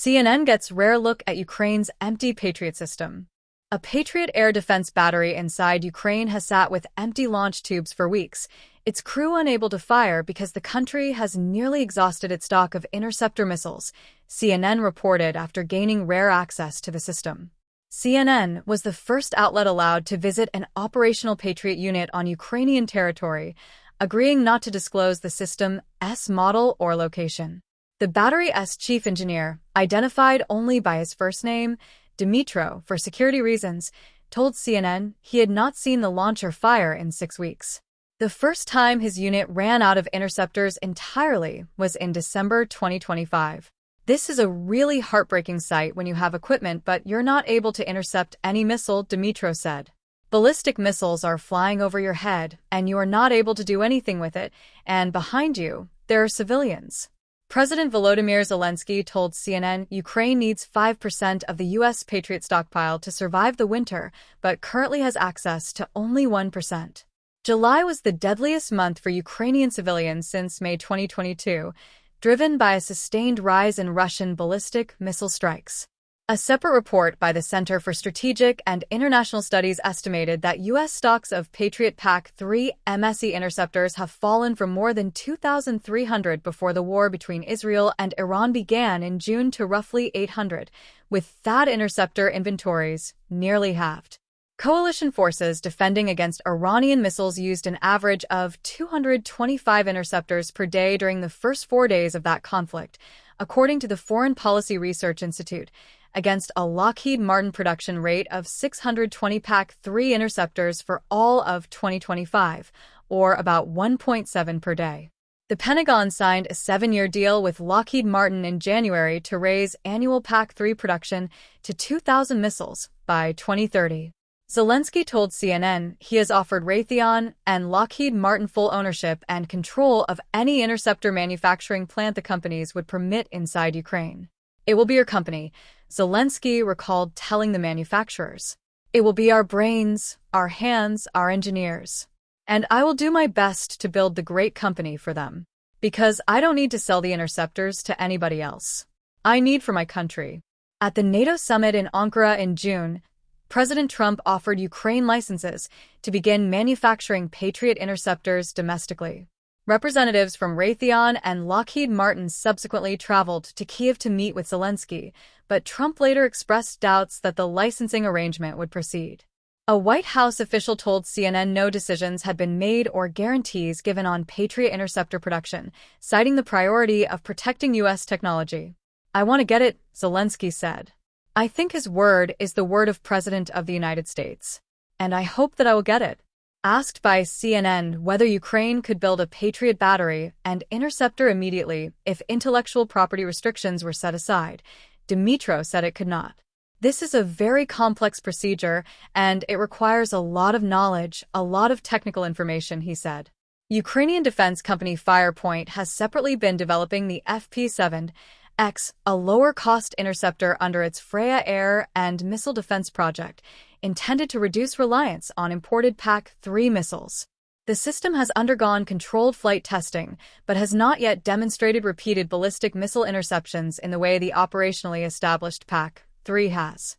CNN gets rare look at Ukraine's empty Patriot system. A Patriot air defense battery inside Ukraine has sat with empty launch tubes for weeks, its crew unable to fire because the country has nearly exhausted its stock of interceptor missiles, CNN reported after gaining rare access to the system. CNN was the first outlet allowed to visit an operational Patriot unit on Ukrainian territory, agreeing not to disclose the system's model or location. The battery's chief engineer, identified only by his first name, Dmytro, for security reasons, told CNN he had not seen the launcher fire in 6 weeks. The first time his unit ran out of interceptors entirely was in December 2025. This is a really heartbreaking sight when you have equipment but you're not able to intercept any missile, Dmytro said. Ballistic missiles are flying over your head, and you are not able to do anything with it, and behind you, there are civilians. President Volodymyr Zelensky told CNN Ukraine needs 5% of the U.S. Patriot stockpile to survive the winter, but currently has access to only 1%. July was the deadliest month for Ukrainian civilians since May 2022, driven by a sustained rise in Russian ballistic missile strikes. A separate report by the Center for Strategic and International Studies estimated that U.S. stocks of Patriot PAC-3 MSE interceptors have fallen from more than 2,300 before the war between Israel and Iran began in June to roughly 800, with THAAD interceptor inventories nearly halved. Coalition forces defending against Iranian missiles used an average of 225 interceptors per day during the first 4 days of that conflict, according to the Foreign Policy Research Institute, against a Lockheed Martin production rate of 620 PAC-3 interceptors for all of 2025, or about 1.7 per day. The Pentagon signed a 7-year deal with Lockheed Martin in January to raise annual PAC-3 production to 2,000 missiles by 2030. Zelensky told CNN he has offered Raytheon and Lockheed Martin full ownership and control of any interceptor manufacturing plant the companies would permit inside Ukraine. "It will be your company," Zelensky recalled telling the manufacturers. "It will be our brains, our hands, our engineers. And I will do my best to build the great company for them. Because I don't need to sell the interceptors to anybody else. I need for my country." At the NATO summit in Ankara in June, President Trump offered Ukraine licenses to begin manufacturing Patriot interceptors domestically. Representatives from Raytheon and Lockheed Martin subsequently traveled to Kyiv to meet with Zelensky, but Trump later expressed doubts that the licensing arrangement would proceed. A White House official told CNN no decisions had been made or guarantees given on Patriot interceptor production, citing the priority of protecting U.S. technology. "I want to get it," Zelensky said. "I think his word is the word of President of the United States. And I hope that I will get it." Asked by CNN whether Ukraine could build a Patriot battery and interceptor immediately if intellectual property restrictions were set aside, Dmytro said it could not. "This is a very complex procedure, and it requires a lot of knowledge, a lot of technical information," he said. Ukrainian defense company Firepoint has separately been developing the FP7X, a lower-cost interceptor under its Freya air and missile defense project, intended to reduce reliance on imported PAC-3 missiles. The system has undergone controlled flight testing, but has not yet demonstrated repeated ballistic missile interceptions in the way the operationally established PAC-3 has.